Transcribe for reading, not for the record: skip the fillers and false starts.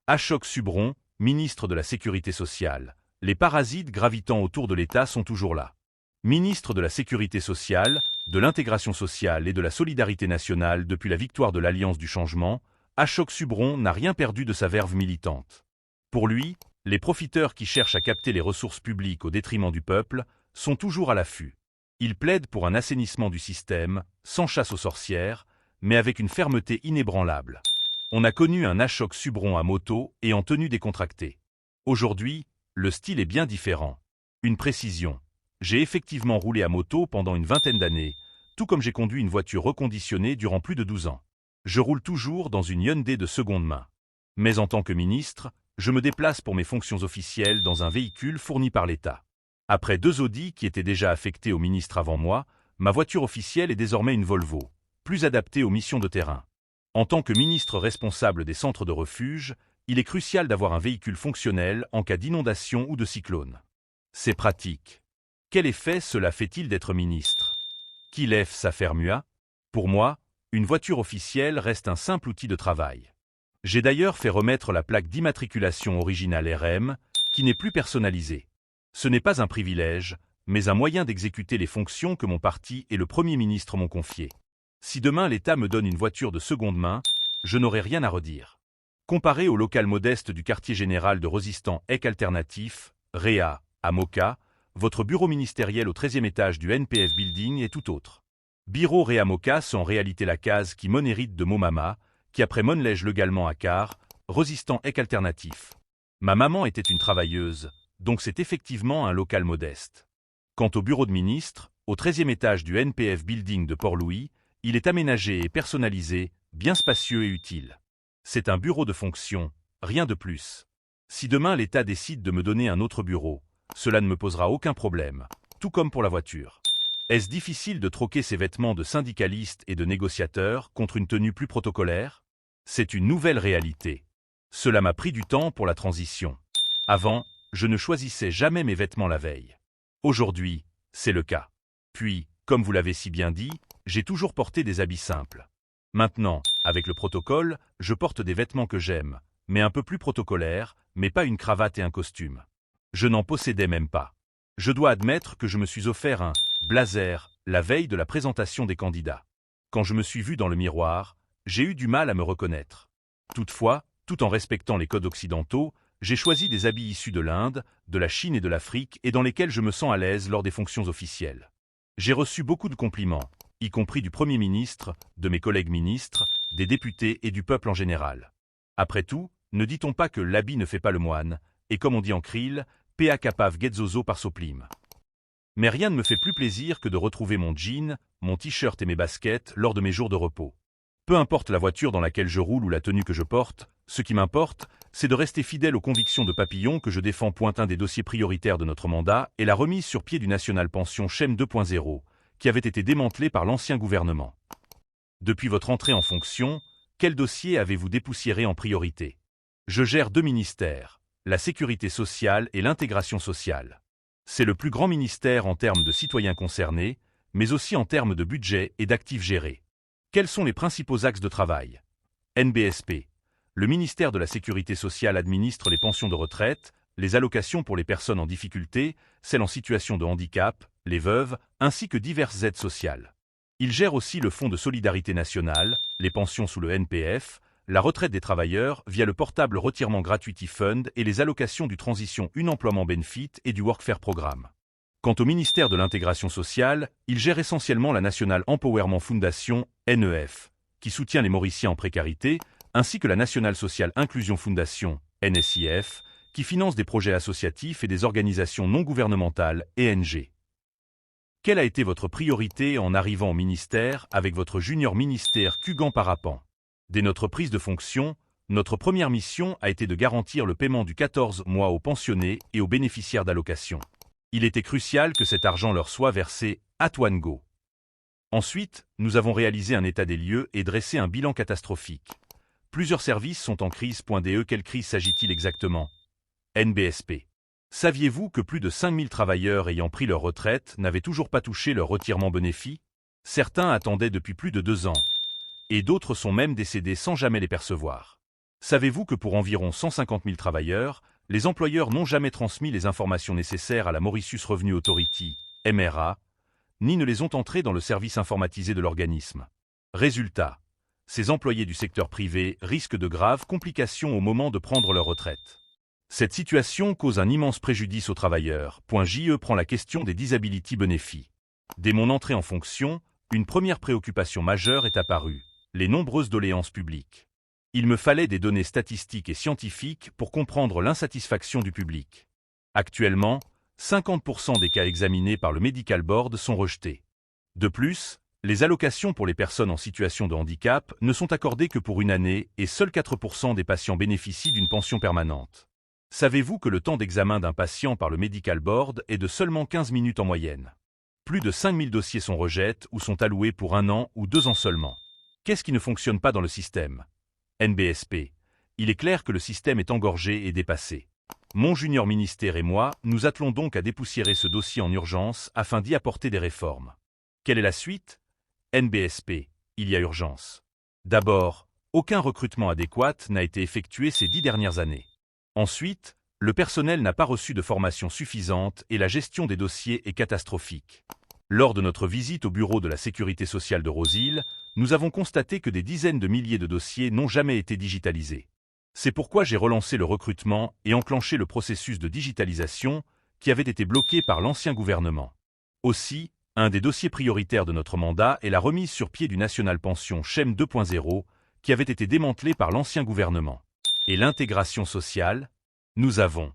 Ashok Subron, ministre de la Sécurité sociale. Les parasites gravitant autour de l'État sont toujours là. Ministre de la Sécurité sociale, de l'intégration sociale et de la solidarité nationale depuis la victoire de l'Alliance du changement, Ashok Subron n'a rien perdu de sa verve militante. Pour lui, les profiteurs qui cherchent à capter les ressources publiques au détriment du peuple sont toujours à l'affût. Il plaide pour un assainissement du système, sans chasse aux sorcières, mais avec une fermeté inébranlable. On a connu un Ashok Subron à moto et en tenue décontractée. Aujourd'hui, le style est bien différent. Une précision. J'ai effectivement roulé à moto pendant une vingtaine d'années, tout comme j'ai conduit une voiture reconditionnée durant plus de 12 ans. Je roule toujours dans une Hyundai de seconde main. Mais en tant que ministre, je me déplace pour mes fonctions officielles dans un véhicule fourni par l'État. Après 2 Audi qui étaient déjà affectés au ministre avant moi, ma voiture officielle est désormais une Volvo, plus adaptée aux missions de terrain. En tant que ministre responsable des centres de refuge, il est crucial d'avoir un véhicule fonctionnel en cas d'inondation ou de cyclone. C'est pratique. Quel effet cela fait-il d'être ministre? Qui lève sa fermua? Pour moi, une voiture officielle reste un simple outil de travail. J'ai d'ailleurs fait remettre la plaque d'immatriculation originale RM, qui n'est plus personnalisée. Ce n'est pas un privilège, mais un moyen d'exécuter les fonctions que mon parti et le Premier ministre m'ont confiées. Si demain l'État me donne une voiture de seconde main, je n'aurai rien à redire. Comparé au local modeste du quartier général de Resistants EC Alternatif, REA, à Moka, votre bureau ministériel au 13e étage du NPF Building est tout autre. Bureau REA Moka, c'est en réalité la case qui mon hérite de Momama, qui après monlège légalement à Car, Resistant EC Alternatif. Ma maman était une travailleuse, donc c'est effectivement un local modeste. Quant au bureau de ministre, au 13e étage du NPF Building de Port-Louis, il est aménagé et personnalisé, bien spacieux et utile. C'est un bureau de fonction, rien de plus. Si demain l'État décide de me donner un autre bureau, cela ne me posera aucun problème, tout comme pour la voiture. Est-ce difficile de troquer ses vêtements de syndicaliste et de négociateur contre une tenue plus protocolaire? C'est une nouvelle réalité. Cela m'a pris du temps pour la transition. Avant, je ne choisissais jamais mes vêtements la veille. Aujourd'hui, c'est le cas. Puis, comme vous l'avez si bien dit, j'ai toujours porté des habits simples. Maintenant, avec le protocole, je porte des vêtements que j'aime, mais un peu plus protocolaires, mais pas une cravate et un costume. Je n'en possédais même pas. Je dois admettre que je me suis offert un blazer la veille de la présentation des candidats. Quand je me suis vu dans le miroir, j'ai eu du mal à me reconnaître. Toutefois, tout en respectant les codes occidentaux, j'ai choisi des habits issus de l'Inde, de la Chine et de l'Afrique et dans lesquels je me sens à l'aise lors des fonctions officielles. J'ai reçu beaucoup de compliments, y compris du Premier ministre, de mes collègues ministres, des députés et du peuple en général. Après tout, ne dit-on pas que l'habit ne fait pas le moine, et comme on dit en krill, pea capav getzozo par soplim. Mais rien ne me fait plus plaisir que de retrouver mon jean, mon t-shirt et mes baskets lors de mes jours de repos. Peu importe la voiture dans laquelle je roule ou la tenue que je porte, ce qui m'importe, c'est de rester fidèle aux convictions de Papillon que je défends. Un des dossiers prioritaires de notre mandat est la remise sur pied du National Pension Chem 2.0, qui avait été démantelé par l'ancien gouvernement. Depuis votre entrée en fonction, quel dossier avez-vous dépoussiéré en priorité? Je gère 2 ministères, la sécurité sociale et l'intégration sociale. C'est le plus grand ministère en termes de citoyens concernés, mais aussi en termes de budget et d'actifs gérés. Quels sont les principaux axes de travail? NBSP. Le ministère de la Sécurité sociale administre les pensions de retraite, les allocations pour les personnes en difficulté, celles en situation de handicap, les veuves, ainsi que diverses aides sociales. Il gère aussi le Fonds de solidarité nationale, les pensions sous le NPF, la retraite des travailleurs via le portable retirement gratuity fund et les allocations du transition unemploiement benefit et du workfare programme. Quant au ministère de l'intégration sociale, il gère essentiellement la National Empowerment Foundation, NEF, qui soutient les Mauriciens en précarité, ainsi que la National Social Inclusion Foundation, NSIF, qui finance des projets associatifs et des organisations non gouvernementales, ENG. Quelle a été votre priorité en arrivant au ministère avec votre junior ministère Kugan Parapan? Dès notre prise de fonction, notre première mission a été de garantir le paiement du 14 mois aux pensionnés et aux bénéficiaires d'allocations. Il était crucial que cet argent leur soit versé at one go. Ensuite, nous avons réalisé un état des lieux et dressé un bilan catastrophique. Plusieurs services sont en crise. Quelle crise s'agit-il exactement? NBSP. Saviez-vous que plus de 5000 travailleurs ayant pris leur retraite n'avaient toujours pas touché leur retirement bénéfice? Certains attendaient depuis plus de 2 ans, et d'autres sont même décédés sans jamais les percevoir. Savez-vous que pour environ 150 000 travailleurs, les employeurs n'ont jamais transmis les informations nécessaires à la Mauritius Revenue Authority, MRA, ni ne les ont entrées dans le service informatisé de l'organisme. Résultat, ces employés du secteur privé risquent de graves complications au moment de prendre leur retraite. Cette situation cause un immense préjudice aux travailleurs. JE prend la question des disability benefits. Dès mon entrée en fonction, une première préoccupation majeure est apparue, les nombreuses doléances publiques. Il me fallait des données statistiques et scientifiques pour comprendre l'insatisfaction du public. Actuellement, 50% des cas examinés par le Medical Board sont rejetés. De plus, les allocations pour les personnes en situation de handicap ne sont accordées que pour une année et seuls 4% des patients bénéficient d'une pension permanente. Savez-vous que le temps d'examen d'un patient par le Medical Board est de seulement 15 minutes en moyenne? Plus de 5000 dossiers sont rejetés ou sont alloués pour 1 an ou 2 ans seulement. Qu'est-ce qui ne fonctionne pas dans le système? NBSP. Il est clair que le système est engorgé et dépassé. Mon junior ministère et moi nous attelons donc à dépoussiérer ce dossier en urgence afin d'y apporter des réformes. Quelle est la suite? NBSP. Il y a urgence. D'abord, aucun recrutement adéquat n'a été effectué ces 10 dernières années. Ensuite, le personnel n'a pas reçu de formation suffisante et la gestion des dossiers est catastrophique. Lors de notre visite au bureau de la Sécurité sociale de Rose-Île, nous avons constaté que des dizaines de milliers de dossiers n'ont jamais été digitalisés. C'est pourquoi j'ai relancé le recrutement et enclenché le processus de digitalisation qui avait été bloqué par l'ancien gouvernement. Aussi, un des dossiers prioritaires de notre mandat est la remise sur pied du National Pension Chem 2.0 qui avait été démantelé par l'ancien gouvernement. Et l'intégration sociale? Nous avons